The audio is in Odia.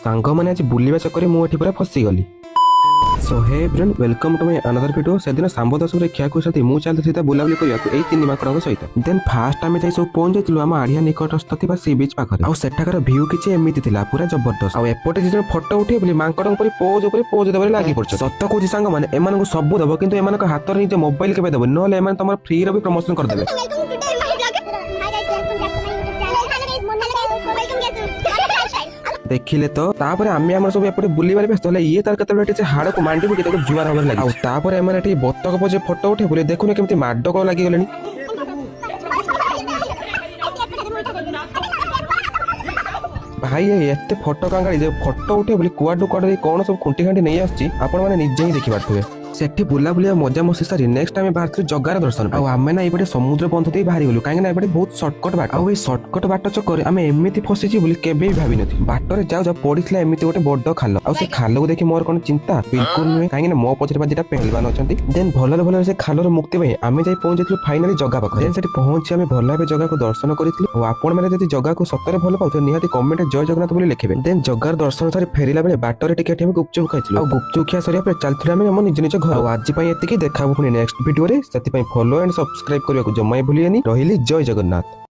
ସାଙ୍ଗମାନେ ଆଜି ବୁଲିବା ଚକରେ ମୁଁ ଏଠି ପୁରା ଫସିଗଲି। So hey everyone, welcome to my another video. ସେଦିନ ଶାମ୍ବ ଦଶମରେ ଖିଆକୁ ସାଥି ମୁଁ ଚାଲିଥିଲି ବୁଲାବୁଲି କରିବାକୁ ଏଇ ତିନି ମାଙ୍କଡଙ୍କ ସହିତ। ଦେନ୍ ଫାଷ୍ଟ ଆମେ ଯାଇ ସବୁ ପହଞ୍ଚି ଯାଇଥିଲୁ ଆମ ଆଡିଆ ନିକଟସ୍ଥ ଥିବା ସି ବିଚ୍ ପାଖରେ। ଆଉ ସେଠାକାର ଭ୍ୟୁ କିଛି ଏମିତି ଥିଲା, ପୁରା ଜବରଦସ୍ତ। ଆଉ ଏପଟେ ଯେ ଜଣେ ଫଟୋ ଉଠେଇ ବୋଲି ମାଙ୍କଡଙ୍କ ପରି ପୋଜ ଉପରେ ପୋଜ ଦେବାରେ ଲାଗି ପଡୁଛି। ସତ କହୁଛି ସାଙ୍ଗମାନେ, ଏମାନଙ୍କୁ ସବୁ ଦବ କିନ୍ତୁ ଏମାନଙ୍କ ହାତରେ ନିଜ ମୋବାଇଲ କେବେ ଦେବ, ନହେଲେ ଏମାନେ ତମର ଫ୍ରିରେ ବି ପ୍ରମୋଶନ କରିଦେବେ। ଦେଖିଲେ ତ, ତାପରେ ଆମେ ଆମର ସବୁ ଏପଟେ ବୁଲିବାରେ ବ୍ୟସ୍ତ ହେଲେ ଇଏ ତାର କେତେବେଳେ ଏଠି ସେ ହାଡକୁ ମାଣ୍ଡି ପକେଇ ତାକୁ ଜୁଆର ହବାରେ ଲାଗେ। ଆଉ ତାପରେ ଏମାନେ ଏଠି ବତକ ପଛେ ଫଟୋ ଉଠେଇ ବୋଲି ଦେଖୁନ କେମିତି ମାଡ କଣ ଲାଗିଗଲେଣି। ଭାଇ ଏତେ ଫଟୋ କାଙ୍ଗାଳି ଯେ ଫଟୋ ଉଠେଇ ବୋଲି କୁଆଡୁ କୁଆଡେ କଣ ସବୁ ଖୁଣ୍ଟି ଖାଣ୍ଟି ନେଇ ଆସୁଛି ଆପଣ ମାନେ ନିଜେ ହିଁ ଦେଖିପାରୁଥିବେ। ସେଠି ବୁଲାବୁଲି ମଜା ମସ୍ତି ସାରି ନେକ୍ସଟ ଆମେ ବାହାରିଥିଲୁ ଜଗାର ଦର୍ଶନ। ଆଉ ଆମେ ନା ଏପଟେ ସମୁଦ୍ର ବନ୍ଧ ଦେଇ ବାହାରିଗଲୁ, କାହିଁକି ନା ଏପଟେ ବହୁତ ସର୍ଟକଟ ବାଟ। ଆଉ ଏଇ ସର୍ଟକଟ ବାଟ ଚକରେ ଆମେ ଏମିତି ଫସିଛି ବୋଲି କେବେ ବି ଭାବିନଥିଲି। ବାଟରେ ଯାଉ ଯାଉ ପଡିଥିଲା ଏମିତି ଗୋଟେ ବଡ ଖାଲ। ଆଉ ସେ ଖାଲକୁ ଦେଖି ମୋର କଣ ଚିନ୍ତା, ବିଲକୁଲ ନୁହେଁ, କାହିଁକି ନା ମୋ ପଛରେ ଦିଟା ପେହଲବାନ ଅଛନ୍ତି। ଦେନ୍ ଭଲରେ ଭଲରେ ସେ ଖାଲରୁ ମୁକ୍ତି ପାଇଁ ଆମେ ଯାଇ ପହଞ୍ଚିଥିଲୁ ଫାଇନାଲି ଜଗା ପାଖରେ। ଦେନ୍ ସେଠି ପହଞ୍ଚି ଆମେ ଭଲ ଭାବେ ଜଗାକୁ ଦର୍ଶନ କରିଥିଲୁ। ଆଉ ଆପଣ ମାନେ ଯଦି ଜଗାକୁ ସତରେ ଭଲ ପାଉଥିବେ ନିହାତି କମେଣ୍ଟ ଜୟ ଜଗନ୍ନାଥ ବୋଲି ଲେଖିବେ। ଦେନ୍ ଜଗାର ଦର୍ଶନ ସାରି ଫେରିଲା ବେଳେ ବାଟରେ ଟିକେ ଆମେ ଗୁପଚୁପ ଖାଇଥିଲୁ। ଆଉ ଗୁପଚୁପ ଖିଆ ସରିବା ପରେ ଚାଲିଥିଲୁ ଆମେ ଆମ ନିଜ ନିଜ ଘର। ଆଉ ଆଜି ପାଇଁ ଏତିକି, ଦେଖା ହବ ପୁଣି ନେକ୍ସଟ ଭିଡିଓରେ। ସେଥିପାଇଁ ଫଲୋ ଆଣ୍ଡ ସବସ୍କ୍ରାଇବ କରିବାକୁ ଜମା ଭୁଲିବେନି। ରହିଲି, ଜୟ ଜଗନ୍ନାଥ।